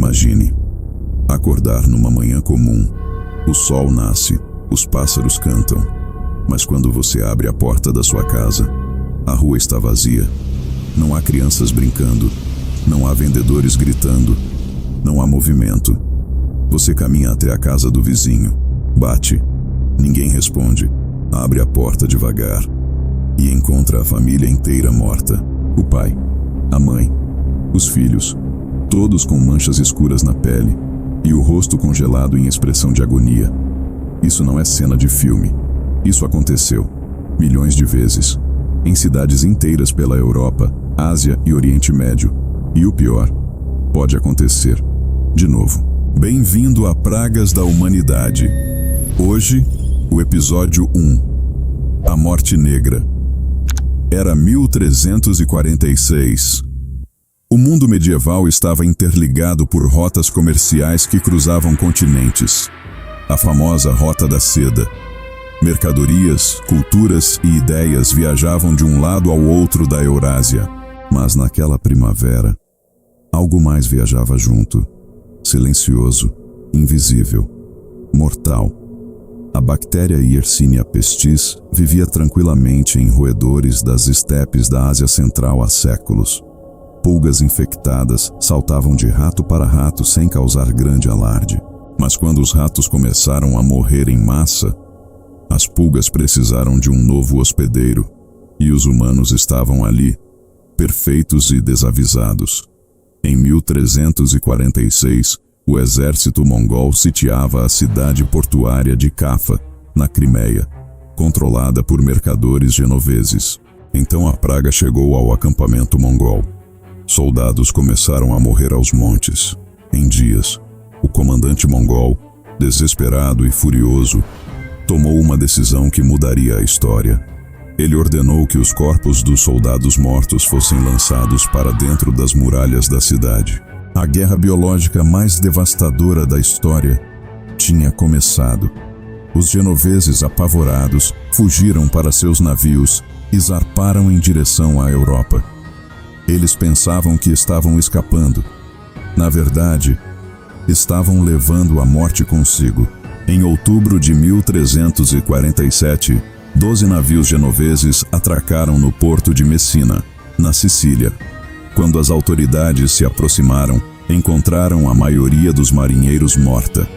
Imagine acordar numa manhã comum. O sol nasce, os pássaros cantam, mas quando você abre a porta da sua casa, a rua está vazia. Não há crianças brincando, não há vendedores gritando, não há movimento. Você caminha até a casa do vizinho, bate, ninguém responde, abre a porta devagar e encontra a família inteira morta. O pai, a mãe, os filhos, todos com manchas escuras na pele e o rosto congelado em expressão de agonia. Isso não é cena de filme. Isso aconteceu milhões de vezes, em cidades inteiras pela Europa, Ásia e Oriente Médio. E o pior, pode acontecer de novo. Bem-vindo a Pragas da Humanidade. Hoje, o episódio 1. A Morte Negra. Era 1346. O mundo medieval estava interligado por rotas comerciais que cruzavam continentes. A famosa Rota da Seda. Mercadorias, culturas e ideias viajavam de um lado ao outro da Eurásia. Mas naquela primavera, algo mais viajava junto. Silencioso, invisível, mortal. A bactéria Yersinia pestis vivia tranquilamente em roedores das estepes da Ásia Central há séculos. Pulgas infectadas saltavam de rato para rato sem causar grande alarde. Mas quando os ratos começaram a morrer em massa, as pulgas precisaram de um novo hospedeiro, e os humanos estavam ali, perfeitos e desavisados. Em 1346, o exército mongol sitiava a cidade portuária de Cafa, na Crimeia, controlada por mercadores genoveses. Então a praga chegou ao acampamento mongol. Soldados começaram a morrer aos montes. Em dias, o comandante mongol, desesperado e furioso, tomou uma decisão que mudaria a história. Ele ordenou que os corpos dos soldados mortos fossem lançados para dentro das muralhas da cidade. A guerra biológica mais devastadora da história tinha começado. Os genoveses, apavorados, fugiram para seus navios e zarparam em direção à Europa. Eles pensavam que estavam escapando. Na verdade, estavam levando a morte consigo. Em outubro de 1347, 12 navios genoveses atracaram no porto de Messina, na Sicília. Quando as autoridades se aproximaram, encontraram a maioria dos marinheiros morta.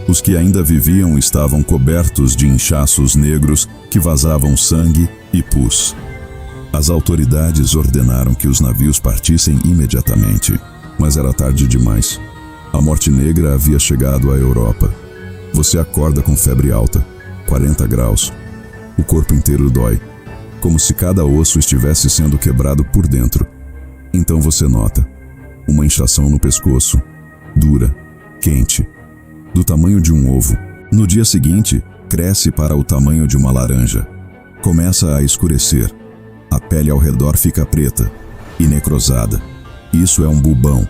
Os que ainda viviam estavam cobertos de inchaços negros que vazavam sangue e pus. As autoridades ordenaram que os navios partissem imediatamente, mas era tarde demais. A morte negra havia chegado à Europa. Você acorda com febre alta, 40 graus. O corpo inteiro dói, como se cada osso estivesse sendo quebrado por dentro. Então você nota uma inchação no pescoço, dura, quente, do tamanho de um ovo. No dia seguinte, cresce para o tamanho de uma laranja. Começa a escurecer. A pele ao redor fica preta e necrosada. Isso é um bubão,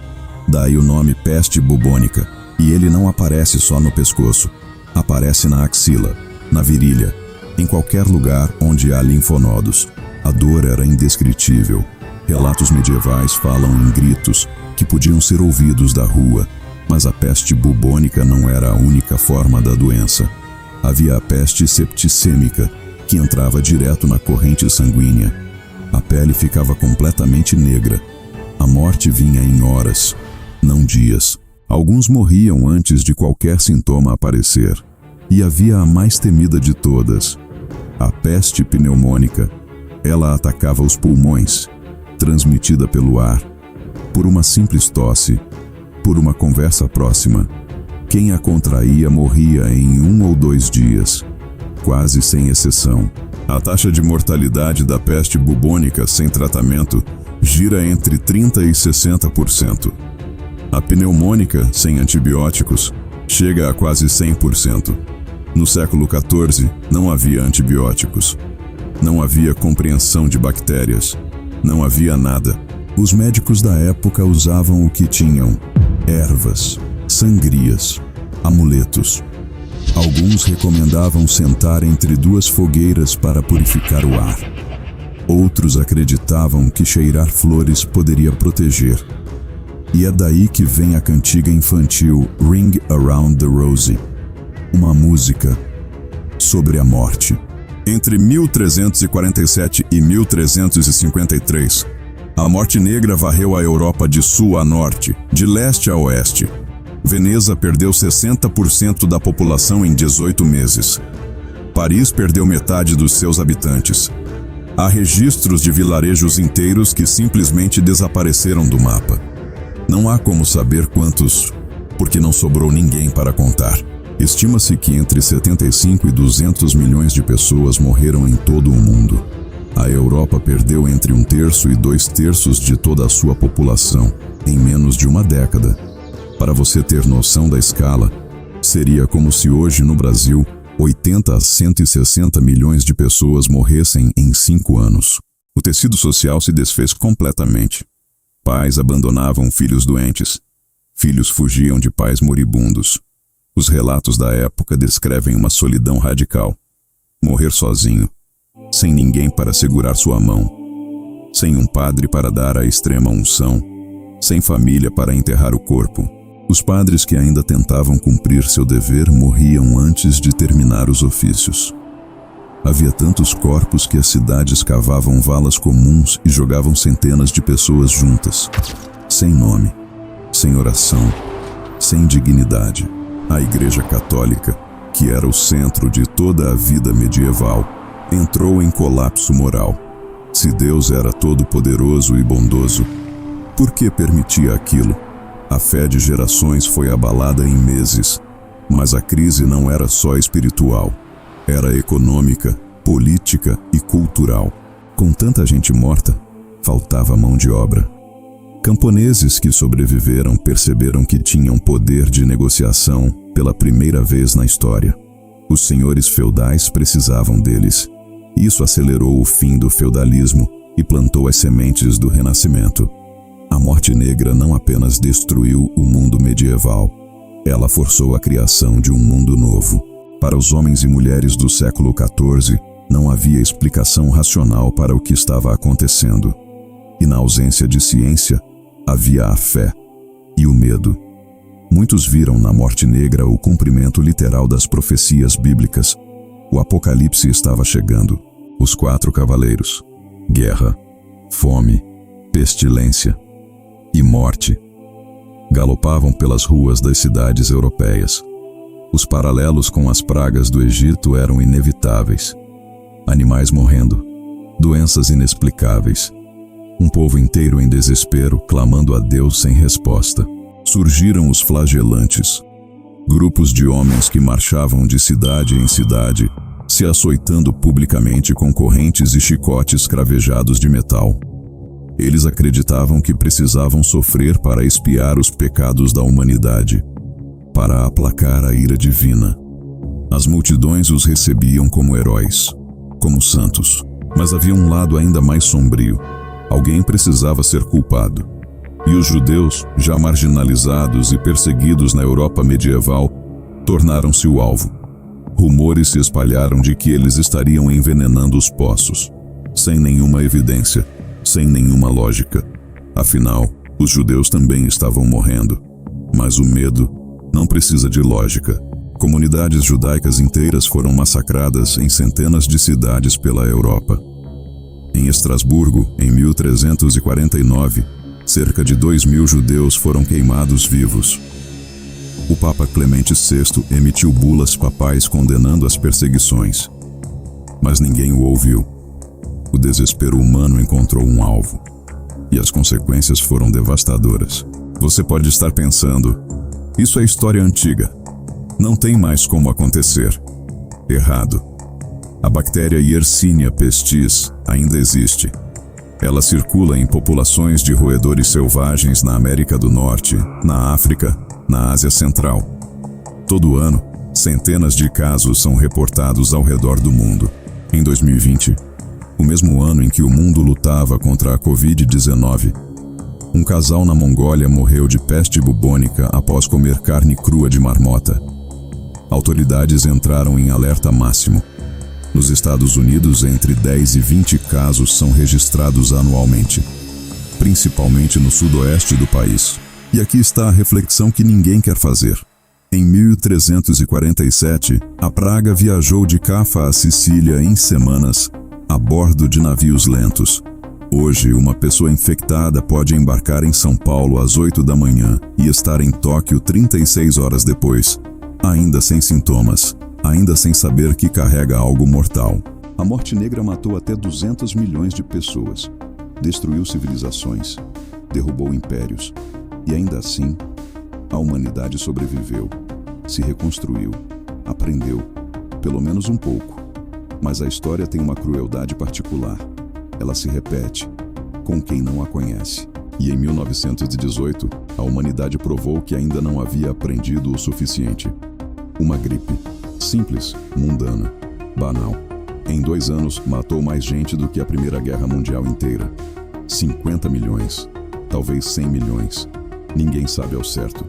daí o nome peste bubônica. E ele não aparece só no pescoço, aparece na axila, na virilha, em qualquer lugar onde há linfonodos. A dor era indescritível. Relatos medievais falam em gritos que podiam ser ouvidos da rua, mas a peste bubônica não era a única forma da doença. Havia a peste septicêmica, que entrava direto na corrente sanguínea. A pele ficava completamente negra. A morte vinha em horas, não dias. Alguns morriam antes de qualquer sintoma aparecer. E havia a mais temida de todas, a peste pneumônica. Ela atacava os pulmões, transmitida pelo ar, por uma simples tosse, por uma conversa próxima. Quem a contraía morria em 1 ou 2 dias, quase sem exceção. A taxa de mortalidade da peste bubônica sem tratamento gira entre 30% e 60%. A pneumônica, sem antibióticos, chega a quase 100%. No século XIV, não havia antibióticos. Não havia compreensão de bactérias. Não havia nada. Os médicos da época usavam o que tinham: ervas, sangrias, amuletos. Alguns recomendavam sentar entre 2 fogueiras para purificar o ar. Outros acreditavam que cheirar flores poderia proteger. E é daí que vem a cantiga infantil Ring Around the Rosie, uma música sobre a morte. Entre 1347 e 1353, a morte negra varreu a Europa de sul a norte, de leste a oeste. Veneza perdeu 60% da população em 18 meses. Paris perdeu metade dos seus habitantes. Há registros de vilarejos inteiros que simplesmente desapareceram do mapa. Não há como saber quantos, porque não sobrou ninguém para contar. Estima-se que entre 75 e 200 milhões de pessoas morreram em todo o mundo. A Europa perdeu entre 1/3 e 2/3 de toda a sua população em menos de uma década. Para você ter noção da escala, seria como se hoje no Brasil 80 a 160 milhões de pessoas morressem em 5 anos. O tecido social se desfez completamente. Pais abandonavam filhos doentes. Filhos fugiam de pais moribundos. Os relatos da época descrevem uma solidão radical. Morrer sozinho, sem ninguém para segurar sua mão, sem um padre para dar a extrema unção, sem família para enterrar o corpo. Os padres que ainda tentavam cumprir seu dever morriam antes de terminar os ofícios. Havia tantos corpos que as cidades cavavam valas comuns e jogavam centenas de pessoas juntas, sem nome, sem oração, sem dignidade. A Igreja Católica, que era o centro de toda a vida medieval, entrou em colapso moral. Se Deus era todo-poderoso e bondoso, por que permitia aquilo? A fé de gerações foi abalada em meses, mas a crise não era só espiritual, era econômica, política e cultural. Com tanta gente morta, faltava mão de obra. Camponeses que sobreviveram perceberam que tinham poder de negociação pela primeira vez na história. Os senhores feudais precisavam deles. Isso acelerou o fim do feudalismo e plantou as sementes do renascimento. A morte negra não apenas destruiu o mundo medieval, ela forçou a criação de um mundo novo. Para os homens e mulheres do século XIV, não havia explicação racional para o que estava acontecendo. E na ausência de ciência, havia a fé e o medo. Muitos viram na morte negra o cumprimento literal das profecias bíblicas. O apocalipse estava chegando. Os 4 cavaleiros, guerra, fome, pestilência e morte, galopavam pelas ruas das cidades europeias. Os paralelos com as pragas do Egito eram inevitáveis. Animais morrendo, doenças inexplicáveis, um povo inteiro em desespero, clamando a Deus sem resposta. Surgiram os flagelantes, grupos de homens que marchavam de cidade em cidade, se açoitando publicamente com correntes e chicotes cravejados de metal. Eles acreditavam que precisavam sofrer para expiar os pecados da humanidade, para aplacar a ira divina. As multidões os recebiam como heróis, como santos. Mas havia um lado ainda mais sombrio. Alguém precisava ser culpado. E os judeus, já marginalizados e perseguidos na Europa medieval, tornaram-se o alvo. Rumores se espalharam de que eles estariam envenenando os poços, sem nenhuma evidência, sem nenhuma lógica. Afinal, os judeus também estavam morrendo. Mas o medo não precisa de lógica. Comunidades judaicas inteiras foram massacradas em centenas de cidades pela Europa. Em Estrasburgo, em 1349, cerca de 2.000 judeus foram queimados vivos. O Papa Clemente VI emitiu bulas papais condenando as perseguições. Mas ninguém o ouviu. O desespero humano encontrou um alvo. E as consequências foram devastadoras. Você pode estar pensando, isso é história antiga. Não tem mais como acontecer. Errado. A bactéria Yersinia pestis ainda existe. Ela circula em populações de roedores selvagens na América do Norte, na África, na Ásia Central. Todo ano, centenas de casos são reportados ao redor do mundo. Em 2020, o mesmo ano em que o mundo lutava contra a Covid-19, um casal na Mongólia morreu de peste bubônica após comer carne crua de marmota. Autoridades entraram em alerta máximo. Nos Estados Unidos, entre 10 e 20 casos são registrados anualmente, principalmente no sudoeste do país. E aqui está a reflexão que ninguém quer fazer. Em 1347, a praga viajou de Cafa a Sicília em semanas, a bordo de navios lentos. Hoje, uma pessoa infectada pode embarcar em São Paulo às 8 da manhã e estar em Tóquio 36 horas depois, ainda sem sintomas, ainda sem saber que carrega algo mortal. A morte negra matou até 200 milhões de pessoas, destruiu civilizações, derrubou impérios, e ainda assim, a humanidade sobreviveu, se reconstruiu, aprendeu, pelo menos um pouco. Mas a história tem uma crueldade particular. Ela se repete, com quem não a conhece. E em 1918, a humanidade provou que ainda não havia aprendido o suficiente. Uma gripe, simples, mundana, banal. Em 2 anos, matou mais gente do que a Primeira Guerra Mundial inteira. 50 milhões, talvez 100 milhões. Ninguém sabe ao certo,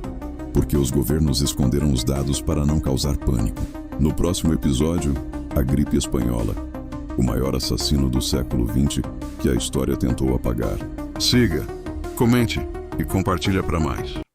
porque os governos esconderam os dados para não causar pânico. No próximo episódio, a gripe espanhola, o maior assassino do século XX que a história tentou apagar. Siga, comente e compartilha para mais.